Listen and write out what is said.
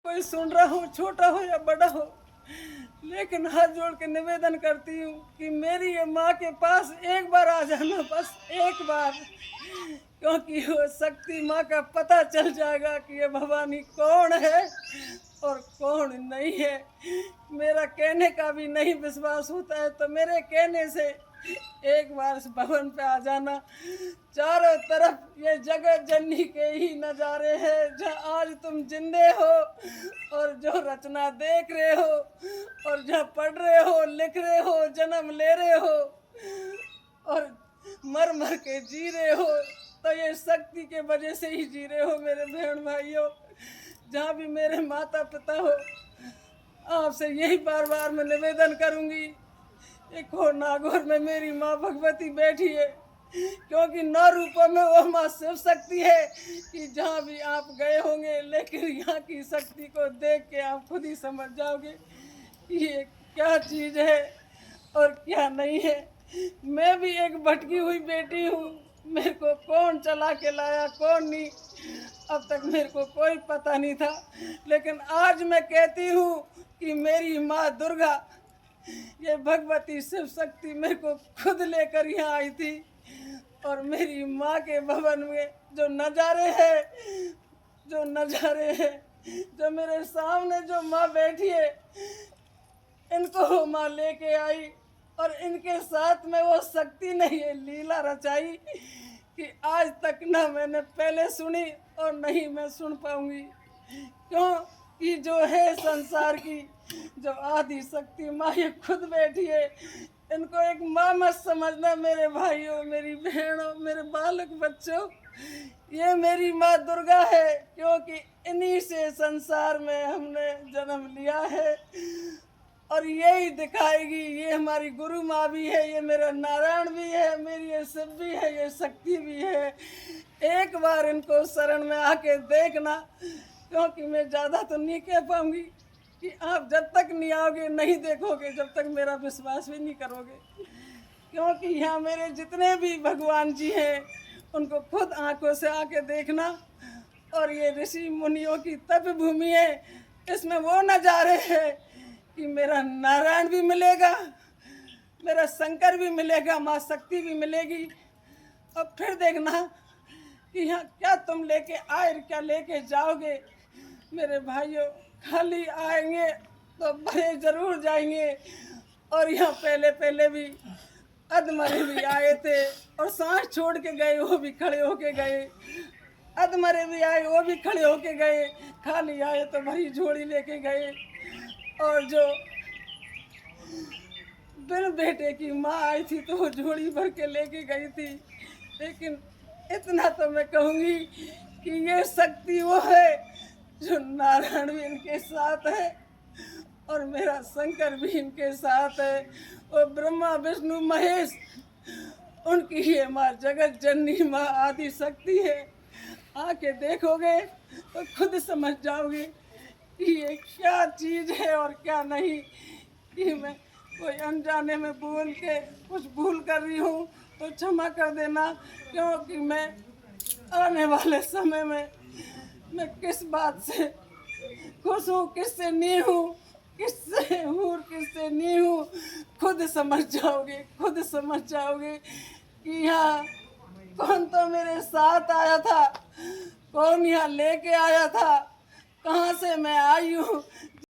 कोई सुन रहा हो, छोटा हो या बड़ा हो, लेकिन हाथ जोड़ के निवेदन करती हूँ कि मेरी ये माँ के पास एक बार आ जाना, बस एक बार। क्योंकि वो शक्ति माँ का पता चल जाएगा कि ये भवानी कौन है और कौन नहीं है। मेरा कहने का भी नहीं विश्वास होता है तो मेरे कहने से एक बार इस भवन पे आ जाना। चारों तरफ ये जगत जननी के ही नज़ारे हैं, जहाँ आज तुम जिंदे हो और जो रचना देख रहे हो और जहाँ पढ़ रहे हो, लिख रहे हो, जन्म ले रहे हो और मर मर के जी रहे हो, तो ये शक्ति के वजह से ही जी रहे हो मेरे बहन भाइयों। जहाँ भी मेरे माता पिता हो, आपसे यही बार बार मैं निवेदन करूंगी। एक और नागौर में मेरी माँ भगवती बैठी है, क्योंकि 9 रूपों में वो माँ शिव शक्ति है कि जहाँ भी आप गए होंगे, लेकिन यहाँ की शक्ति को देख के आप खुद ही समझ जाओगे कि ये क्या चीज़ है और क्या नहीं है। मैं भी एक भटकी हुई बेटी हूँ, मेरे को कौन चला के लाया कौन नहीं, अब तक मेरे को कोई पता नहीं था। लेकिन आज मैं कहती हूँ कि मेरी माँ दुर्गा, ये भगवती शिव शक्ति मेरे को खुद लेकर यहाँ आई थी और मेरी माँ के भवन में जो नज़ारे हैं, जो मेरे सामने जो माँ बैठी है, इनको माँ लेके आई और इनके साथ में वो शक्ति ने ये लीला रचाई कि आज तक ना मैंने पहले सुनी और नहीं मैं सुन पाऊंगी। क्यों कि जो है संसार की जो आदि शक्ति माँ ये खुद बैठी है। इनको एक माँ मत समझना मेरे भाइयों, मेरी बहनों, मेरे बालक बच्चों, ये मेरी माँ दुर्गा है, क्योंकि इन्हीं से संसार में हमने जन्म लिया है और यही दिखाएगी। ये हमारी गुरु माँ भी है, ये मेरा नारायण भी है, मेरी ये शिव भी है, ये शक्ति भी है। एक बार इनको शरण में आके देखना, क्योंकि मैं ज़्यादा तो नहीं कह पाऊंगी कि आप जब तक नहीं आओगे, नहीं देखोगे, जब तक मेरा विश्वास भी नहीं करोगे। क्योंकि यहाँ मेरे जितने भी भगवान जी हैं, उनको खुद आंखों से आके देखना। और ये ऋषि मुनियों की तप भूमि है, इसमें वो नज़ारे हैं कि मेरा नारायण भी मिलेगा, मेरा शंकर भी मिलेगा, माँ शक्ति भी मिलेगी। और फिर देखना कि यहाँ क्या तुम लेके आए, क्या लेके जाओगे मेरे भाइयों। खाली आएंगे तो भरे जरूर जाएंगे। और यहाँ पहले पहले भी अधमरे भी आए थे और सांस छोड़ के गए, वो भी खड़े होके गए। अधमरे भी आए, वो भी खड़े होके गए। खाली आए तो भरी झोली लेके गए। और जो बिन बेटे की माँ आई थी तो वो झोली भर के लेके गई थी। लेकिन इतना तो मैं कहूँगी कि ये शक्ति वो है जो नारायण भी इनके साथ है और मेरा शंकर भी इनके साथ है, और ब्रह्मा विष्णु महेश, उनकी ये माँ जगत जननी माँ आदि शक्ति है। आके देखोगे तो खुद समझ जाओगे कि ये क्या चीज़ है और क्या नहीं। कि मैं कोई अनजाने में बोल के कुछ भूल कर रही हूँ तो क्षमा कर देना, क्योंकि मैं आने वाले समय में मैं किस बात से खुश हूँ, किससे नहीं हूँ, किससे हूँ किससे नहीं हूँ, खुद समझ जाओगे कि यहाँ कौन तो मेरे साथ आया था, कौन यहाँ लेके आया था, कहाँ से मैं आई हूँ।